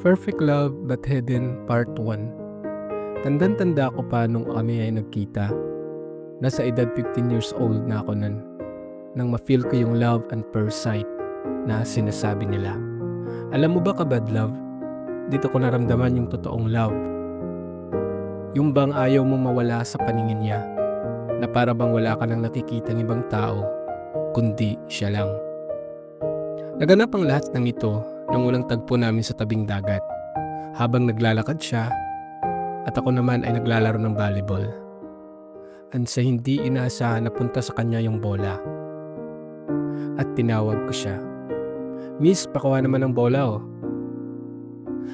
Perfect Love But Hidden Part 1. Tandang-tanda ko pa nung kami ay nagkita. Nasa edad 15 years old na ako nun. Nang ma-feel ko yung love and first sight na sinasabi nila. Alam mo ba kabad love? Dito ko naramdaman yung totoong love. Yung bang ayaw mo mawala sa paningin niya. Na para bang wala ka nang nakikitang ibang tao, kundi siya lang. Naganap ang lahat ng ito nung unang tagpo namin sa tabing dagat. Habang naglalakad siya, at ako naman ay naglalaro ng volleyball. At sa hindi inaasahan na punta sa kanya yung bola. At tinawag ko siya. Miss, pakuha naman ang bola oh.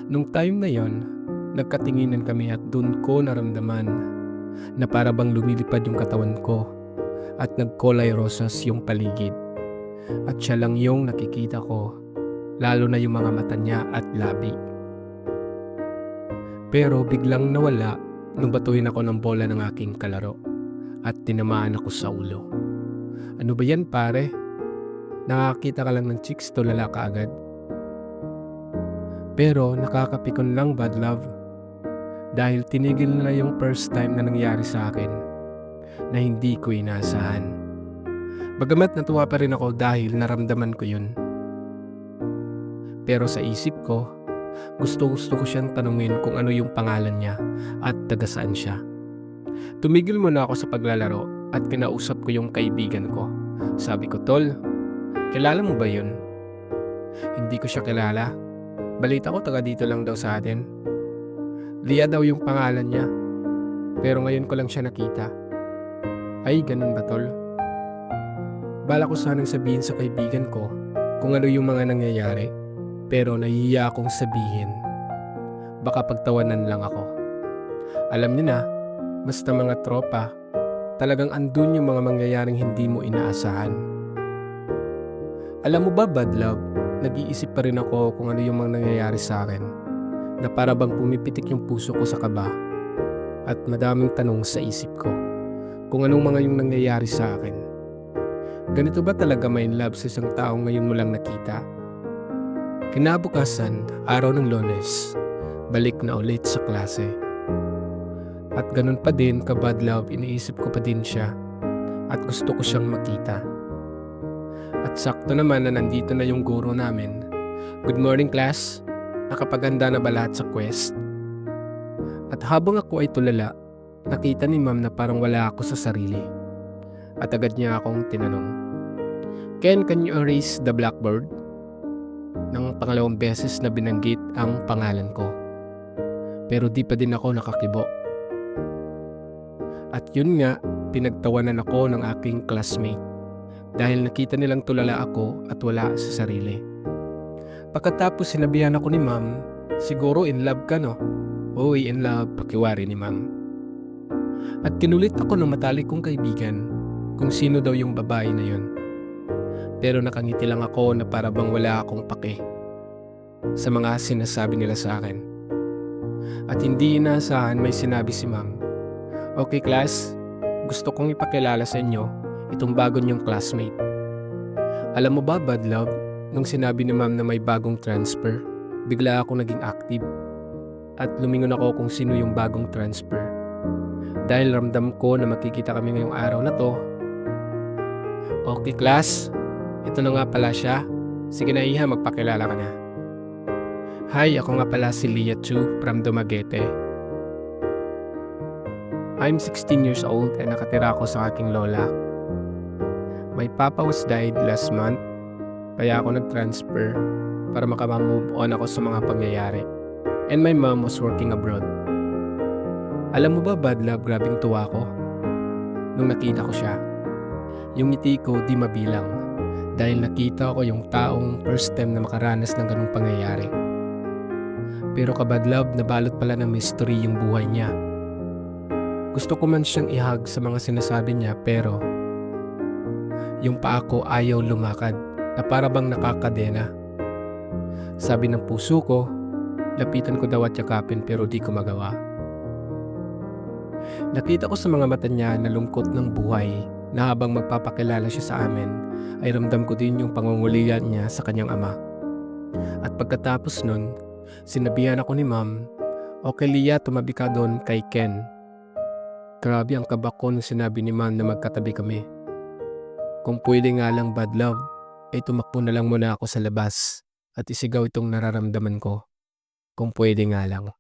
Nung time na yon, nagkatinginan kami at dun ko naramdaman na para bang lumilipad yung katawan ko at nagkulay rosas yung paligid. At siya lang yung nakikita ko, lalo na yung mga mata niya at labi. Pero biglang nawala nung batuhin ako ng bola ng aking kalaro at tinamaan ako sa ulo. Ano ba yan pare? Nakakita ka lang ng chicks, tulala ka agad. Pero nakakapikon lang bad love. Dahil tinigil na yung first time na nangyari sa akin na hindi ko inaasahan. Bagamat natuwa pa rin ako dahil naramdaman ko yun. Pero sa isip ko, gusto ko siyang tanungin kung ano yung pangalan niya at taga saan siya. Tumigil muna ako sa paglalaro at kinausap ko yung kaibigan ko. Sabi ko, Tol, kilala mo ba yun? Hindi ko siya kilala. Balita ko taga dito lang daw sa atin. Lia daw yung pangalan niya. Pero ngayon ko lang siya nakita. Ay, ganun ba tol? Bala ko sanang sabihin sa kaibigan ko kung ano yung mga nangyayari. Pero nahihiya akong sabihin. Baka pagtawanan lang ako. Alam niyo na, basta mga tropa, talagang andun yung mga mangyayaring hindi mo inaasahan. Alam mo ba bad love, nag-iisip pa rin ako kung ano yung mga nangyayari sa akin. Na para bang pumipitik yung puso ko sa kaba at madaming tanong sa isip ko kung anong mga yung nangyayari sa akin. Ganito ba talaga may love sa isang tao ngayon mo lang nakita? Kinabukasan, araw ng Lunes, balik na ulit sa klase. At ganun pa din ka-bad love, iniisip ko pa din siya at gusto ko siyang makita. At sakto naman na nandito na yung guro namin. Good morning class, nakapaganda na ba lahat sa quest? At habang ako ay tulala, nakita ni ma'am na parang wala ako sa sarili. At agad niya akong tinanong, Ken, can you erase the blackboard? Nang pangalawang beses na binanggit ang pangalan ko. Pero di pa din ako nakakibo. At yun nga, pinagtawanan ako ng aking classmate dahil nakita nilang tulala ako at wala sa sarili. Pagkatapos sinabihan ako ni ma'am, siguro in love ka no? Uy, in love, pakiwari ni ma'am. At kinulit ako ng matalik kong kaibigan kung sino daw yung babae na yun. Pero nakangiti lang ako na para bang wala akong pake sa mga sinasabi nila sa akin. At hindi inaasahan may sinabi si ma'am, okay class, gusto kong ipakilala sa inyo itong bago niyong classmate. Alam mo ba bad love, nung sinabi ni ma'am na may bagong transfer, bigla ako naging active. At lumingon ako kung sino yung bagong transfer. Dahil ramdam ko na makikita kami ngayong araw na to. Okay class, ito na nga pala siya. Sige na iha, magpakilala ka na. Hi, ako nga pala si Lia Chu from Dumaguete. I'm 16 years old and nakatira ako sa aking lola. My papa was died last month, kaya ako nag-transfer para makamove on ako sa mga pangyayari. And my mom was working abroad. Alam mo ba bad love, grabing tuwa ko nung nakita ko siya. Yung ngiti ko di mabilang dahil nakita ko yung taong first time na makaranas ng ganung pangyayari. Pero kabad love, nabalot pala ng mystery yung buhay niya. Gusto ko man siyang ihag sa mga sinasabi niya pero yung paa ko ayaw lumakad na para bang nakakadena. Sabi ng puso ko, lapitan ko daw at yakapin pero di ko magawa. Nakita ko sa mga mata niya na lungkot ng buhay na habang magpapakilala siya sa amin ay ramdam ko din yung pangungulian niya sa kanyang ama. At pagkatapos nun, Sinabihan ako ni ma'am, "Okay Lia, tumabi ka doon kay Ken." Grabe ang kaba ko nung sinabi ni ma'am na magkatabi kami. Kung pwede nga lang bad love, ay tumakbo na lang muna ako sa labas at isigaw itong nararamdaman ko. Kung pwede nga lang.